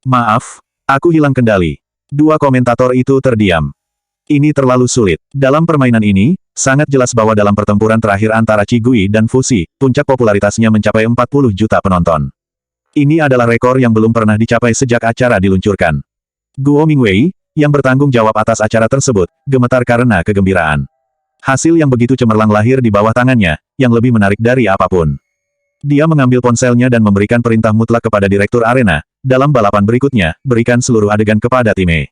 Maaf, aku hilang kendali. Dua komentator itu terdiam. Ini terlalu sulit. Dalam permainan ini, sangat jelas bahwa dalam pertempuran terakhir antara Qigui dan Fuxi, puncak popularitasnya mencapai 40 juta penonton. Ini adalah rekor yang belum pernah dicapai sejak acara diluncurkan. Guo Mingwei, yang bertanggung jawab atas acara tersebut, gemetar karena kegembiraan. Hasil yang begitu cemerlang lahir di bawah tangannya, yang lebih menarik dari apapun. Dia mengambil ponselnya dan memberikan perintah mutlak kepada direktur arena, dalam balapan berikutnya, berikan seluruh adegan kepada tim E.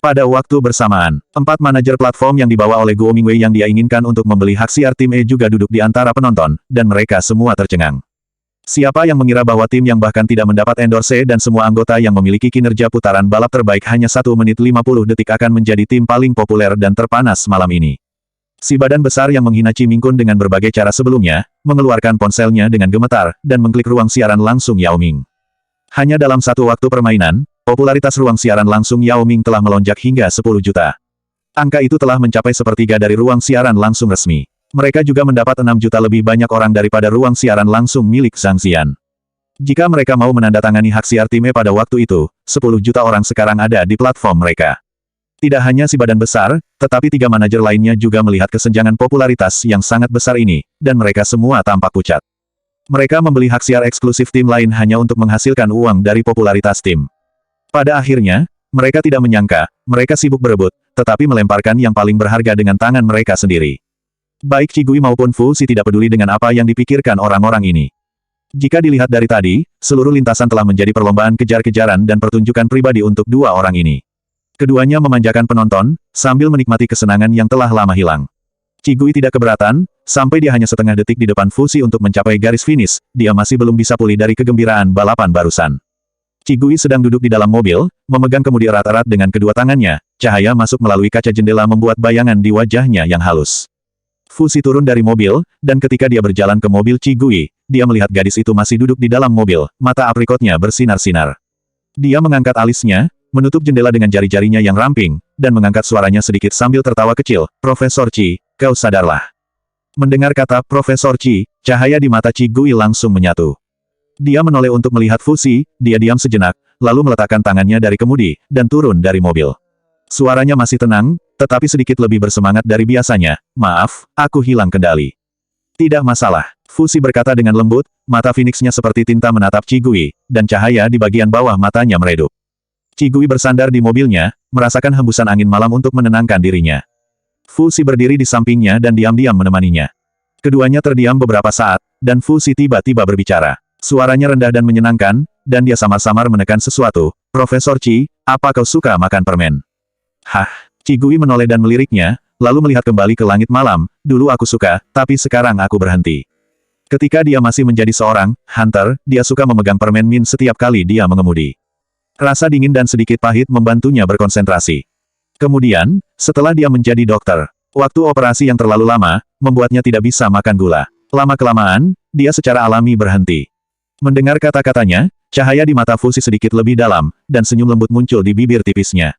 Pada waktu bersamaan, 4 manajer platform yang dibawa oleh Guo Mingwei yang dia inginkan untuk membeli hak siar tim E juga duduk di antara penonton, dan mereka semua tercengang. Siapa yang mengira bahwa tim yang bahkan tidak mendapat endorse dan semua anggota yang memiliki kinerja putaran balap terbaik hanya 1 menit 50 detik akan menjadi tim paling populer dan terpanas malam ini. Si badan besar yang menghina Chi Mingkun dengan berbagai cara sebelumnya, mengeluarkan ponselnya dengan gemetar, dan mengklik ruang siaran langsung Yao Ming. Hanya dalam satu waktu permainan, popularitas ruang siaran langsung Yao Ming telah melonjak hingga 10 juta. Angka itu telah mencapai sepertiga dari ruang siaran langsung resmi. Mereka juga mendapat 6 juta lebih banyak orang daripada ruang siaran langsung milik Zhang Xian. Jika mereka mau menandatangani hak siar tim E pada waktu itu, 10 juta orang sekarang ada di platform mereka. Tidak hanya si badan besar, tetapi 3 manajer lainnya juga melihat kesenjangan popularitas yang sangat besar ini, dan mereka semua tampak pucat. Mereka membeli hak siar eksklusif tim lain hanya untuk menghasilkan uang dari popularitas tim. Pada akhirnya, mereka tidak menyangka, mereka sibuk berebut, tetapi melemparkan yang paling berharga dengan tangan mereka sendiri. Baik Qigui maupun Fuxi tidak peduli dengan apa yang dipikirkan orang-orang ini. Jika dilihat dari tadi, seluruh lintasan telah menjadi perlombaan kejar-kejaran dan pertunjukan pribadi untuk dua orang ini. Keduanya memanjakan penonton, sambil menikmati kesenangan yang telah lama hilang. Qigui tidak keberatan, sampai dia hanya setengah detik di depan Fuxi untuk mencapai garis finish, dia masih belum bisa pulih dari kegembiraan balapan barusan. Qigui sedang duduk di dalam mobil, memegang kemudi erat-erat dengan kedua tangannya, cahaya masuk melalui kaca jendela membuat bayangan di wajahnya yang halus. Fuxi turun dari mobil, dan ketika dia berjalan ke mobil Qigui, dia melihat gadis itu masih duduk di dalam mobil, mata aprikotnya bersinar-sinar. Dia mengangkat alisnya, menutup jendela dengan jari-jarinya yang ramping, dan mengangkat suaranya sedikit sambil tertawa kecil, "Profesor Qi, kau sadarlah." Mendengar kata Profesor Qi, cahaya di mata Qigui langsung menyatu. Dia menoleh untuk melihat Fuxi, dia diam sejenak, lalu meletakkan tangannya dari kemudi, dan turun dari mobil. Suaranya masih tenang, tetapi sedikit lebih bersemangat dari biasanya, "Maaf, aku hilang kendali." "Tidak masalah," Fuxi berkata dengan lembut, mata Phoenix-nya seperti tinta menatap Qigui, dan cahaya di bagian bawah matanya meredup. Qigui bersandar di mobilnya, merasakan hembusan angin malam untuk menenangkan dirinya. Fuxi berdiri di sampingnya dan diam-diam menemaninya. Keduanya terdiam beberapa saat, dan Fuxi tiba-tiba berbicara. Suaranya rendah dan menyenangkan, dan dia samar-samar menekan sesuatu. "Profesor Qi, apa kau suka makan permen?" "Hah?" Qigui menoleh dan meliriknya, lalu melihat kembali ke langit malam. "Dulu aku suka, tapi sekarang aku berhenti." Ketika dia masih menjadi seorang hunter, dia suka memegang permen min setiap kali dia mengemudi. Rasa dingin dan sedikit pahit membantunya berkonsentrasi. Kemudian, setelah dia menjadi dokter, waktu operasi yang terlalu lama, membuatnya tidak bisa makan gula. Lama-kelamaan, dia secara alami berhenti. Mendengar kata-katanya, cahaya di mata Fuxi sedikit lebih dalam, dan senyum lembut muncul di bibir tipisnya.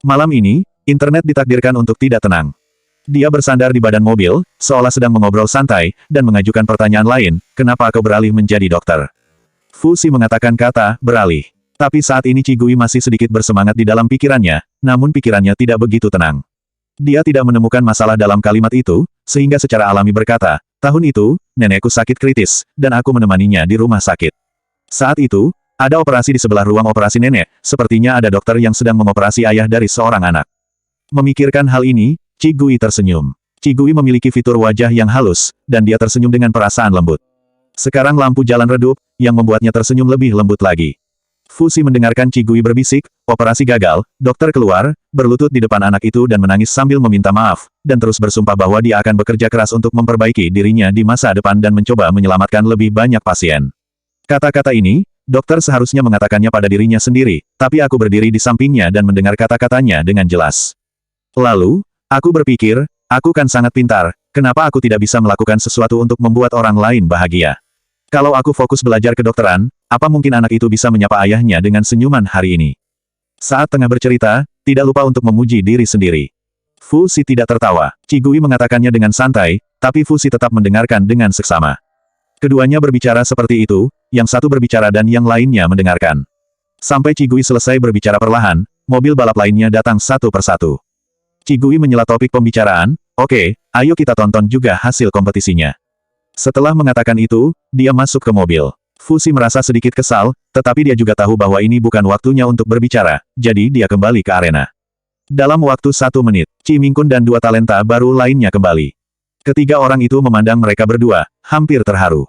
Malam ini, internet ditakdirkan untuk tidak tenang. Dia bersandar di badan mobil, seolah sedang mengobrol santai, dan mengajukan pertanyaan lain, "Kenapa kau beralih menjadi dokter?" Fuxi mengatakan kata, "beralih." Tapi saat ini Qigui masih sedikit bersemangat di dalam pikirannya, namun pikirannya tidak begitu tenang. Dia tidak menemukan masalah dalam kalimat itu, sehingga secara alami berkata, "Tahun itu, nenekku sakit kritis, dan aku menemaninya di rumah sakit. Saat itu, ada operasi di sebelah ruang operasi nenek, sepertinya ada dokter yang sedang mengoperasi ayah dari seorang anak." Memikirkan hal ini, Qigui tersenyum. Qigui memiliki fitur wajah yang halus, dan dia tersenyum dengan perasaan lembut. Sekarang lampu jalan redup, yang membuatnya tersenyum lebih lembut lagi. Fuxi mendengarkan Qigui berbisik, "Operasi gagal," dokter keluar, berlutut di depan anak itu dan menangis sambil meminta maaf, dan terus bersumpah bahwa dia akan bekerja keras untuk memperbaiki dirinya di masa depan dan mencoba menyelamatkan lebih banyak pasien. Kata-kata ini, dokter seharusnya mengatakannya pada dirinya sendiri, tapi aku berdiri di sampingnya dan mendengar kata-katanya dengan jelas. Lalu, aku berpikir, aku kan sangat pintar, kenapa aku tidak bisa melakukan sesuatu untuk membuat orang lain bahagia? Kalau aku fokus belajar kedokteran, apa mungkin anak itu bisa menyapa ayahnya dengan senyuman hari ini? Saat tengah bercerita, tidak lupa untuk memuji diri sendiri. Fuxi tidak tertawa. Qigui mengatakannya dengan santai, tapi Fuxi tetap mendengarkan dengan seksama. Keduanya berbicara seperti itu, yang satu berbicara dan yang lainnya mendengarkan. Sampai Cigui selesai berbicara perlahan, mobil balap lainnya datang satu persatu. Cigui menyela topik pembicaraan, "Oke, ayo kita tonton juga hasil kompetisinya." Setelah mengatakan itu, dia masuk ke mobil. Fuxi merasa sedikit kesal, tetapi dia juga tahu bahwa ini bukan waktunya untuk berbicara, jadi dia kembali ke arena. Dalam waktu 1 menit, Chi Mingkun dan 2 talenta baru lainnya kembali. Ketiga orang itu memandang mereka berdua, hampir terharu.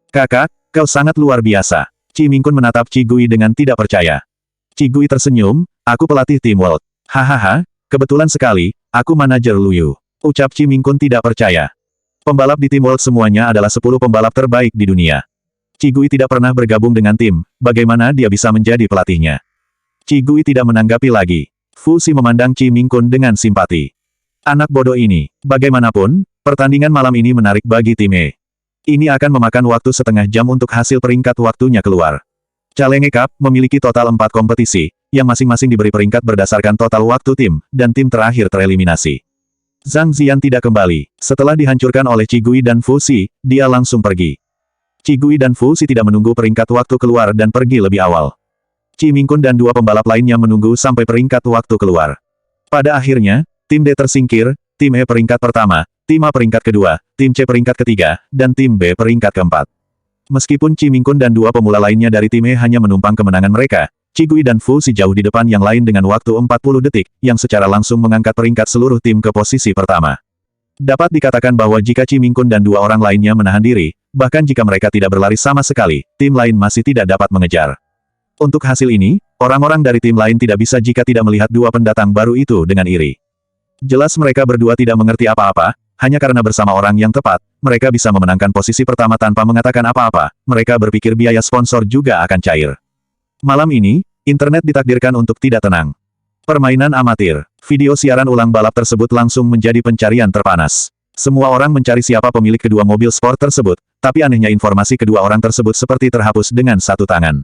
"Kakak, kau sangat luar biasa." Chi Mingkun menatap Cigui dengan tidak percaya. Cigui tersenyum, "Aku pelatih tim World." "Hahaha, kebetulan sekali, aku manajer Luyu." Ucap Chi Mingkun tidak percaya. Pembalap di tim World semuanya adalah 10 pembalap terbaik di dunia. Cigui tidak pernah bergabung dengan tim, bagaimana dia bisa menjadi pelatihnya? Cigui tidak menanggapi lagi. Fuxi memandang Chi Mingkun dengan simpati. Anak bodoh ini, bagaimanapun, pertandingan malam ini menarik bagi tim E. Ini akan memakan waktu setengah jam untuk hasil peringkat waktunya keluar. Challenge Cup memiliki total 4 kompetisi, yang masing-masing diberi peringkat berdasarkan total waktu tim, dan tim terakhir tereliminasi. Zhang Ziyan tidak kembali. Setelah dihancurkan oleh Cigui dan Fuxi, dia langsung pergi. Cigui dan Fuxi tidak menunggu peringkat waktu keluar dan pergi lebih awal. Chi Mingkun dan 2 pembalap lainnya menunggu sampai peringkat waktu keluar. Pada akhirnya, tim D tersingkir, tim E peringkat pertama, tim A peringkat kedua, tim C peringkat ketiga, dan tim B peringkat keempat. Meskipun Chi Mingkun dan 2 pemula lainnya dari tim E hanya menumpang kemenangan mereka, Cigui dan Fuxi jauh di depan yang lain dengan waktu 40 detik, yang secara langsung mengangkat peringkat seluruh tim ke posisi pertama. Dapat dikatakan bahwa jika Chi Mingkun dan 2 orang lainnya menahan diri, bahkan jika mereka tidak berlari sama sekali, tim lain masih tidak dapat mengejar. Untuk hasil ini, orang-orang dari tim lain tidak bisa jika tidak melihat 2 pendatang baru itu dengan iri. Jelas mereka berdua tidak mengerti apa-apa, hanya karena bersama orang yang tepat, mereka bisa memenangkan posisi pertama tanpa mengatakan apa-apa, mereka berpikir biaya sponsor juga akan cair. Malam ini, internet ditakdirkan untuk tidak tenang. Permainan amatir. Video siaran ulang balap tersebut langsung menjadi pencarian terpanas. Semua orang mencari siapa pemilik kedua mobil sport tersebut, tapi anehnya informasi kedua orang tersebut seperti terhapus dengan satu tangan.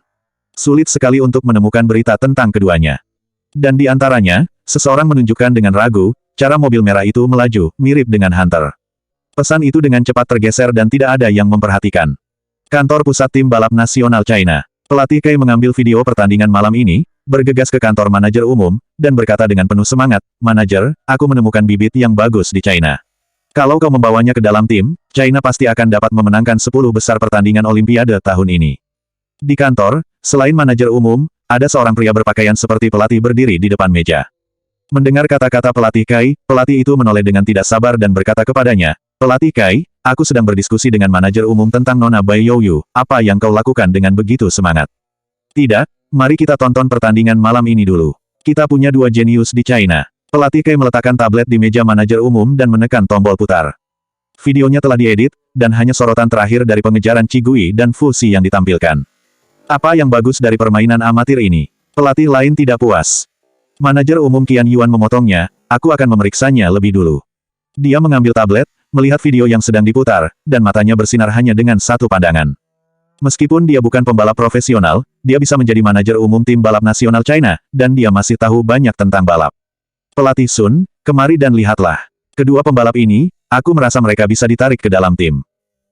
Sulit sekali untuk menemukan berita tentang keduanya. Dan di antaranya, seseorang menunjukkan dengan ragu, cara mobil merah itu melaju, mirip dengan Hunter. Pesan itu dengan cepat tergeser dan tidak ada yang memperhatikan. Kantor pusat tim balap nasional China. Pelatih Kai mengambil video pertandingan malam ini, bergegas ke kantor manajer umum, dan berkata dengan penuh semangat, "Manajer, aku menemukan bibit yang bagus di China. Kalau kau membawanya ke dalam tim, China pasti akan dapat memenangkan 10 besar pertandingan Olimpiade tahun ini." Di kantor, selain manajer umum, ada seorang pria berpakaian seperti pelatih berdiri di depan meja. Mendengar kata-kata pelatih Kai, pelatih itu menoleh dengan tidak sabar dan berkata kepadanya, "Pelatih Kai, aku sedang berdiskusi dengan manajer umum tentang Nona Bai Youyu, apa yang kau lakukan dengan begitu semangat?" "Tidak, mari kita tonton pertandingan malam ini dulu. Kita punya 2 jenius di China." Pelatih Kai meletakkan tablet di meja manajer umum dan menekan tombol putar. Videonya telah diedit, dan hanya sorotan terakhir dari pengejaran Cigui dan Fuxi yang ditampilkan. "Apa yang bagus dari permainan amatir ini?" Pelatih lain tidak puas. Manajer umum Qian Yuan memotongnya, "Aku akan memeriksanya lebih dulu." Dia mengambil tablet, melihat video yang sedang diputar, dan matanya bersinar hanya dengan satu pandangan. Meskipun dia bukan pembalap profesional, dia bisa menjadi manajer umum tim balap nasional China, dan dia masih tahu banyak tentang balap. "Pelatih Sun, kemari dan lihatlah. Kedua pembalap ini, aku merasa mereka bisa ditarik ke dalam tim."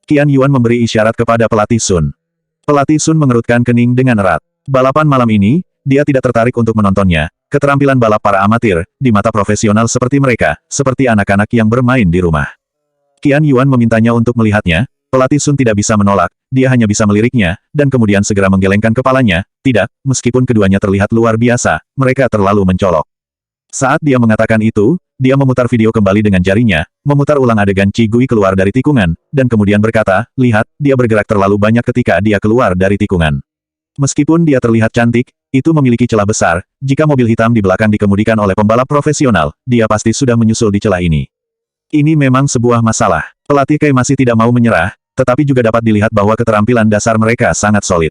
Qian Yuan memberi isyarat kepada pelatih Sun. Pelatih Sun mengerutkan kening dengan erat. Balapan malam ini, dia tidak tertarik untuk menontonnya. Keterampilan balap para amatir, di mata profesional seperti mereka, seperti anak-anak yang bermain di rumah. Qian Yuan memintanya untuk melihatnya, pelatih Sun tidak bisa menolak, dia hanya bisa meliriknya, dan kemudian segera menggelengkan kepalanya. Tidak, meskipun keduanya terlihat luar biasa, mereka terlalu mencolok. Saat dia mengatakan itu, dia memutar video kembali dengan jarinya, memutar ulang adegan Cigui keluar dari tikungan, dan kemudian berkata, "Lihat, dia bergerak terlalu banyak ketika dia keluar dari tikungan." Meskipun dia terlihat cantik, itu memiliki celah besar, jika mobil hitam di belakang dikemudikan oleh pembalap profesional, dia pasti sudah menyusul di celah ini. Ini memang sebuah masalah. Pelatih Kai masih tidak mau menyerah, tetapi juga dapat dilihat bahwa keterampilan dasar mereka sangat solid.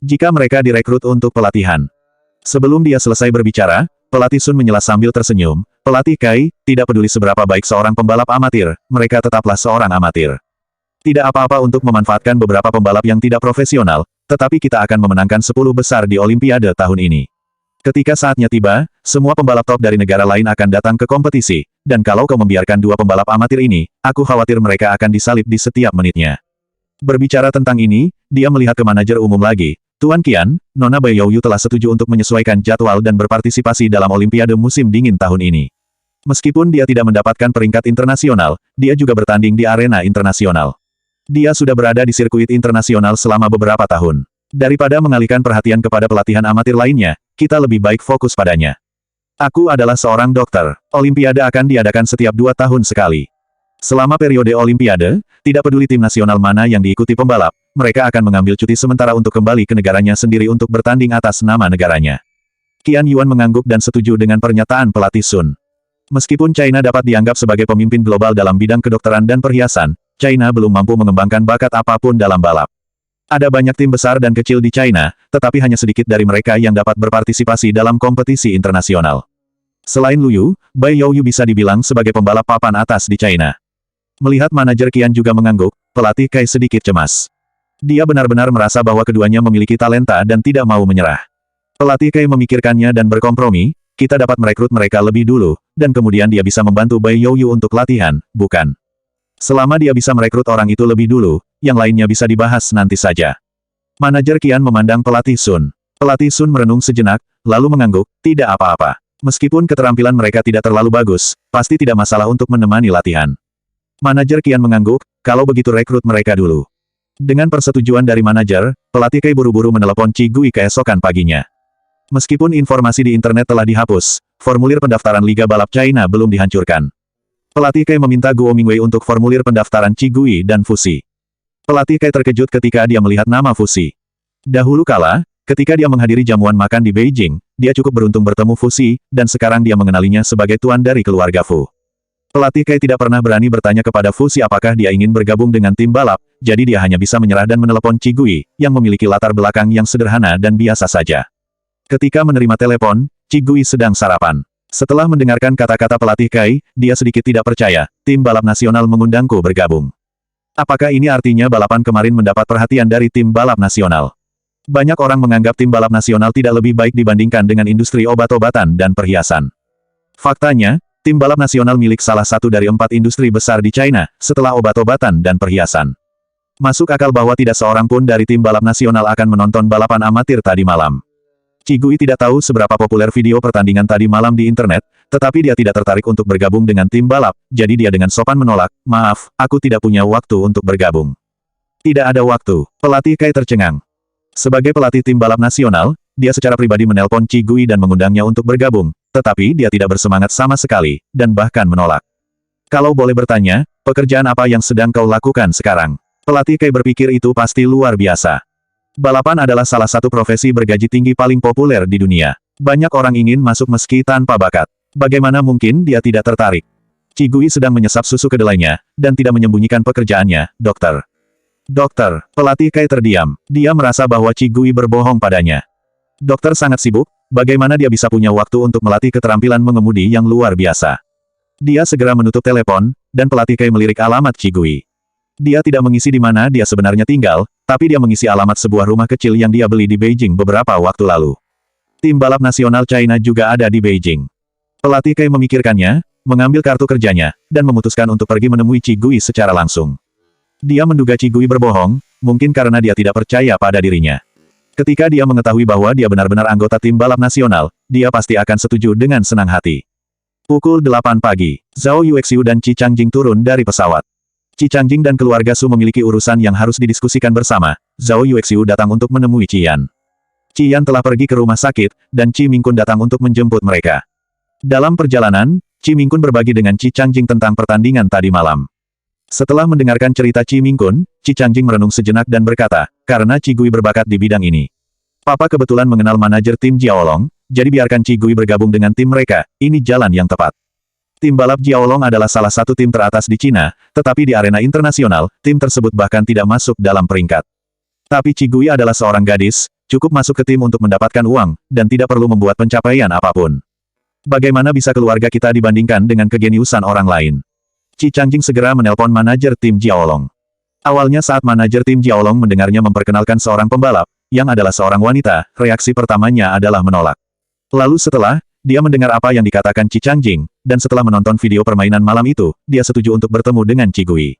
Jika mereka direkrut untuk pelatihan. Sebelum dia selesai berbicara, pelatih Sun menyela sambil tersenyum, "Pelatih Kai, tidak peduli seberapa baik seorang pembalap amatir, mereka tetaplah seorang amatir. Tidak apa-apa untuk memanfaatkan beberapa pembalap yang tidak profesional, tetapi kita akan memenangkan 10 besar di Olimpiade tahun ini. Ketika saatnya tiba, semua pembalap top dari negara lain akan datang ke kompetisi, dan kalau kau membiarkan 2 pembalap amatir ini, aku khawatir mereka akan disalib di setiap menitnya." Berbicara tentang ini, dia melihat ke manajer umum lagi, Tuan Qian, Nona Bai Youyu telah setuju untuk menyesuaikan jadwal dan berpartisipasi dalam Olimpiade musim dingin tahun ini. Meskipun dia tidak mendapatkan peringkat internasional, dia juga bertanding di arena internasional. Dia sudah berada di sirkuit internasional selama beberapa tahun. Daripada mengalihkan perhatian kepada pelatihan amatir lainnya, kita lebih baik fokus padanya. Aku adalah seorang dokter. Olimpiade akan diadakan setiap 2 tahun sekali. Selama periode Olimpiade, tidak peduli tim nasional mana yang diikuti pembalap, mereka akan mengambil cuti sementara untuk kembali ke negaranya sendiri untuk bertanding atas nama negaranya. Qian Yuan mengangguk dan setuju dengan pernyataan pelatih Sun. Meskipun China dapat dianggap sebagai pemimpin global dalam bidang kedokteran dan perhiasan, China belum mampu mengembangkan bakat apapun dalam balap. Ada banyak tim besar dan kecil di China, tetapi hanya sedikit dari mereka yang dapat berpartisipasi dalam kompetisi internasional. Selain Lu Yu, Bai Youyu bisa dibilang sebagai pembalap papan atas di China. Melihat manajer Qian juga mengangguk, pelatih Kai sedikit cemas. Dia benar-benar merasa bahwa keduanya memiliki talenta dan tidak mau menyerah. Pelatih Kai memikirkannya dan berkompromi, kita dapat merekrut mereka lebih dulu, dan kemudian dia bisa membantu Bai Youyu untuk latihan, bukan? Selama dia bisa merekrut orang itu lebih dulu, yang lainnya bisa dibahas nanti saja. Manajer Qian memandang pelatih Sun. Pelatih Sun merenung sejenak, lalu mengangguk, tidak apa-apa. Meskipun keterampilan mereka tidak terlalu bagus, pasti tidak masalah untuk menemani latihan. Manajer Qian mengangguk, kalau begitu rekrut mereka dulu. Dengan persetujuan dari manajer, pelatih Kai buru-buru menelepon Qi Gui keesokan paginya. Meskipun informasi di internet telah dihapus, formulir pendaftaran Liga Balap China belum dihancurkan. Pelatih Kai meminta Guo Mingwei untuk formulir pendaftaran Qi Gui dan Fusi. Pelatih Kai terkejut ketika dia melihat nama Fusi. Dahulu kala, ketika dia menghadiri jamuan makan di Beijing, dia cukup beruntung bertemu Fusi, dan sekarang dia mengenalinya sebagai tuan dari keluarga Fu. Pelatih Kai tidak pernah berani bertanya kepada Fusi apakah dia ingin bergabung dengan tim balap, jadi dia hanya bisa menyerah dan menelepon Qi Gui, yang memiliki latar belakang yang sederhana dan biasa saja. Ketika menerima telepon, Qi Gui sedang sarapan. Setelah mendengarkan kata-kata pelatih Kai, dia sedikit tidak percaya, tim balap nasional mengundangku bergabung. Apakah ini artinya balapan kemarin mendapat perhatian dari tim balap nasional? Banyak orang menganggap tim balap nasional tidak lebih baik dibandingkan dengan industri obat-obatan dan perhiasan. Faktanya, tim balap nasional milik salah satu dari 4 industri besar di China, setelah obat-obatan dan perhiasan. Masuk akal bahwa tidak seorang pun dari tim balap nasional akan menonton balapan amatir tadi malam. Qi Gui tidak tahu seberapa populer video pertandingan tadi malam di internet, tetapi dia tidak tertarik untuk bergabung dengan tim balap, jadi dia dengan sopan menolak, maaf, aku tidak punya waktu untuk bergabung. Tidak ada waktu, pelatih Kai tercengang. Sebagai pelatih tim balap nasional, dia secara pribadi menelpon Qi Gui dan mengundangnya untuk bergabung, tetapi dia tidak bersemangat sama sekali, dan bahkan menolak. Kalau boleh bertanya, pekerjaan apa yang sedang kau lakukan sekarang? Pelatih Kai berpikir itu pasti luar biasa. Balapan adalah salah satu profesi bergaji tinggi paling populer di dunia. Banyak orang ingin masuk meski tanpa bakat. Bagaimana mungkin dia tidak tertarik? Qi Gui sedang menyesap susu kedelainya, dan tidak menyembunyikan pekerjaannya, dokter. Dokter, pelatih Kai terdiam. Dia merasa bahwa Qi Gui berbohong padanya. Dokter sangat sibuk, bagaimana dia bisa punya waktu untuk melatih keterampilan mengemudi yang luar biasa? Dia segera menutup telepon, dan pelatih Kai melirik alamat Qi Gui. Dia tidak mengisi di mana dia sebenarnya tinggal, tapi dia mengisi alamat sebuah rumah kecil yang dia beli di Beijing beberapa waktu lalu. Tim balap nasional China juga ada di Beijing. Pelatih Kai memikirkannya, mengambil kartu kerjanya, dan memutuskan untuk pergi menemui Qi Gui secara langsung. Dia menduga Qi Gui berbohong, mungkin karena dia tidak percaya pada dirinya. Ketika dia mengetahui bahwa dia benar-benar anggota tim balap nasional, dia pasti akan setuju dengan senang hati. Pukul 8 pagi, Zhao Yuexiu dan Qi Changjing turun dari pesawat. Qi Changjing dan keluarga Su memiliki urusan yang harus didiskusikan bersama. Zhao Yuexiu datang untuk menemui Qi Yan. Qi Yan telah pergi ke rumah sakit, dan Qi Mingkun datang untuk menjemput mereka. Dalam perjalanan, Qi Mingkun berbagi dengan Qi Changjing tentang pertandingan tadi malam. Setelah mendengarkan cerita Qi Mingkun, Qi Changjing merenung sejenak dan berkata, karena Qi Gui berbakat di bidang ini. Papa kebetulan mengenal manajer tim Jiaolong, jadi biarkan Qi Gui bergabung dengan tim mereka, ini jalan yang tepat. Tim balap Jiaolong adalah salah satu tim teratas di Cina, tetapi di arena internasional, tim tersebut bahkan tidak masuk dalam peringkat. Tapi Qi Gui adalah seorang gadis, cukup masuk ke tim untuk mendapatkan uang, dan tidak perlu membuat pencapaian apapun. Bagaimana bisa keluarga kita dibandingkan dengan kegeniusan orang lain? Qi Changjing segera menelpon manajer tim Jiaolong. Awalnya saat manajer tim Jiaolong mendengarnya memperkenalkan seorang pembalap, yang adalah seorang wanita, reaksi pertamanya adalah menolak. Lalu setelah, dia mendengar apa yang dikatakan Qi Changjing, dan setelah menonton video permainan malam itu, dia setuju untuk bertemu dengan Qi Gui.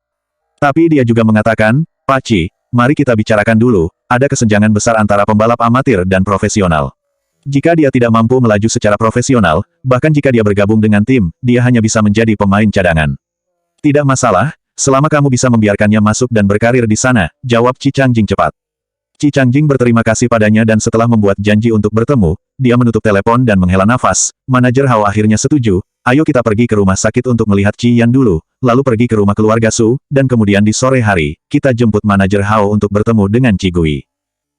Tapi dia juga mengatakan, Pak Qi, mari kita bicarakan dulu, ada kesenjangan besar antara pembalap amatir dan profesional. Jika dia tidak mampu melaju secara profesional, bahkan jika dia bergabung dengan tim, dia hanya bisa menjadi pemain cadangan. Tidak masalah, selama kamu bisa membiarkannya masuk dan berkarir di sana, jawab Qi Changjing cepat. Qi Changjing berterima kasih padanya dan setelah membuat janji untuk bertemu, dia menutup telepon dan menghela nafas. Manajer Hao akhirnya setuju, ayo kita pergi ke rumah sakit untuk melihat Qi Yan dulu, lalu pergi ke rumah keluarga Su, dan kemudian di sore hari, kita jemput manajer Hao untuk bertemu dengan Qi Gui.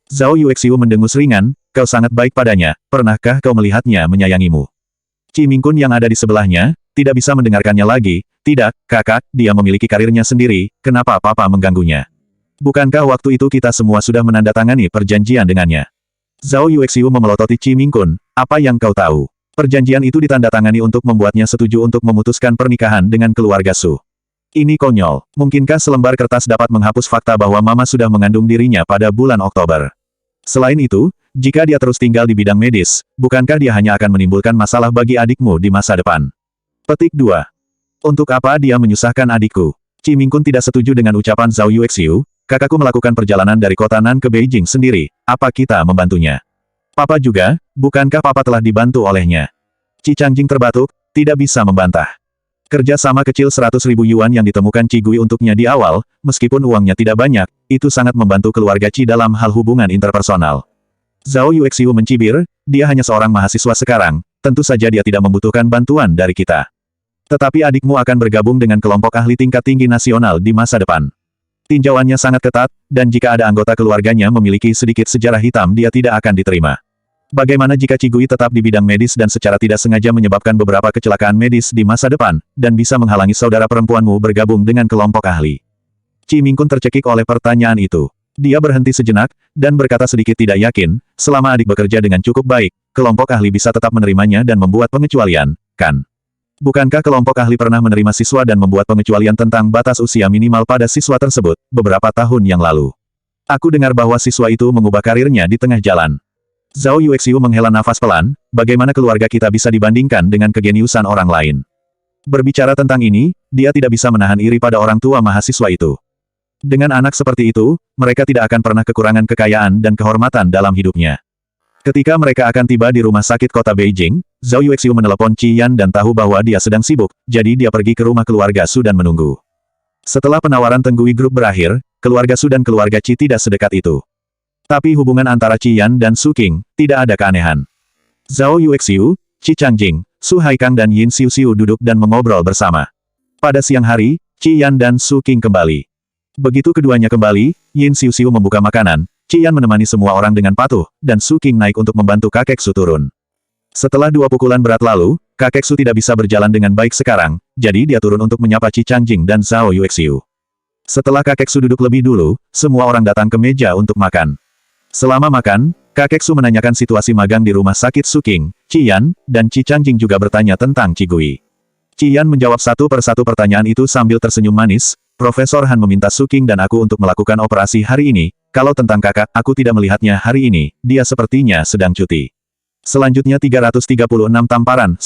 Zhao Yuexiu mendengus ringan, kau sangat baik padanya, pernahkah kau melihatnya menyayangimu? Qi Mingkun yang ada di sebelahnya, tidak bisa mendengarkannya lagi, tidak, kakak, dia memiliki karirnya sendiri, kenapa papa mengganggunya? Bukankah waktu itu kita semua sudah menandatangani perjanjian dengannya? Zhao Yuexiu memelototi Qi Mingkun, apa yang kau tahu? Perjanjian itu ditandatangani untuk membuatnya setuju untuk memutuskan pernikahan dengan keluarga Su. Ini konyol. Mungkinkah selembar kertas dapat menghapus fakta bahwa mama sudah mengandung dirinya pada bulan Oktober? Selain itu, jika dia terus tinggal di bidang medis, bukankah dia hanya akan menimbulkan masalah bagi adikmu di masa depan? Petik 2. Untuk apa dia menyusahkan adikku? Qi Mingkun tidak setuju dengan ucapan Zhao Yuexiu. Kakakku melakukan perjalanan dari kota Nan ke Beijing sendiri, apa kita membantunya? Papa juga, bukankah papa telah dibantu olehnya? Qi Changjing terbatuk, tidak bisa membantah. Kerja sama kecil 100.000 yuan yang ditemukan Qi Gui untuknya di awal, meskipun uangnya tidak banyak, itu sangat membantu keluarga Qi dalam hal hubungan interpersonal. Zhao Yuexiu mencibir, dia hanya seorang mahasiswa sekarang, tentu saja dia tidak membutuhkan bantuan dari kita. Tetapi adikmu akan bergabung dengan kelompok ahli tingkat tinggi nasional di masa depan. Tinjauannya sangat ketat, dan jika ada anggota keluarganya memiliki sedikit sejarah hitam dia tidak akan diterima. Bagaimana jika Qi Gui tetap di bidang medis dan secara tidak sengaja menyebabkan beberapa kecelakaan medis di masa depan, dan bisa menghalangi saudara perempuanmu bergabung dengan kelompok ahli? Qi Mingkun tercekik oleh pertanyaan itu. Dia berhenti sejenak, dan berkata sedikit tidak yakin, selama adik bekerja dengan cukup baik, kelompok ahli bisa tetap menerimanya dan membuat pengecualian, kan? Bukankah kelompok ahli pernah menerima siswa dan membuat pengecualian tentang batas usia minimal pada siswa tersebut, beberapa tahun yang lalu? Aku dengar bahwa siswa itu mengubah karirnya di tengah jalan. Zhao Yuexiu menghela nafas pelan, bagaimana keluarga kita bisa dibandingkan dengan kegeniusan orang lain? Berbicara tentang ini, dia tidak bisa menahan iri pada orang tua mahasiswa itu. Dengan anak seperti itu, mereka tidak akan pernah kekurangan kekayaan dan kehormatan dalam hidupnya. Ketika mereka akan tiba di rumah sakit kota Beijing, Zhao Yuexiu menelepon Qi Yan dan tahu bahwa dia sedang sibuk, jadi dia pergi ke rumah keluarga Su dan menunggu. Setelah penawaran Tenggui Group berakhir, keluarga Su dan keluarga Qi tidak sedekat itu. Tapi hubungan antara Qi Yan dan Su Qing, tidak ada keanehan. Zhao Yuexiu, Qi Changjing, Su Haikang dan Yin Xiuxiu duduk dan mengobrol bersama. Pada siang hari, Qi Yan dan Su Qing kembali. Begitu keduanya kembali, Yin Xiuxiu membuka makanan, Qi Yan menemani semua orang dengan patuh, dan Su Qing naik untuk membantu kakek Su turun. Setelah 2 pukulan berat lalu, kakek Su tidak bisa berjalan dengan baik sekarang, jadi dia turun untuk menyapa Qi Changjing dan Zhao Yuexiu. Setelah kakek Su duduk lebih dulu, semua orang datang ke meja untuk makan. Selama makan, kakek Su menanyakan situasi magang di rumah sakit Su Qing, Qi Yan, dan Qi Changjing juga bertanya tentang Qi Gui. Qi Yan menjawab satu persatu pertanyaan itu sambil tersenyum manis. Profesor Han meminta Su Qing dan aku untuk melakukan operasi hari ini. Kalau tentang kakak, aku tidak melihatnya hari ini, dia sepertinya sedang cuti. Selanjutnya 336 tamparan, 1.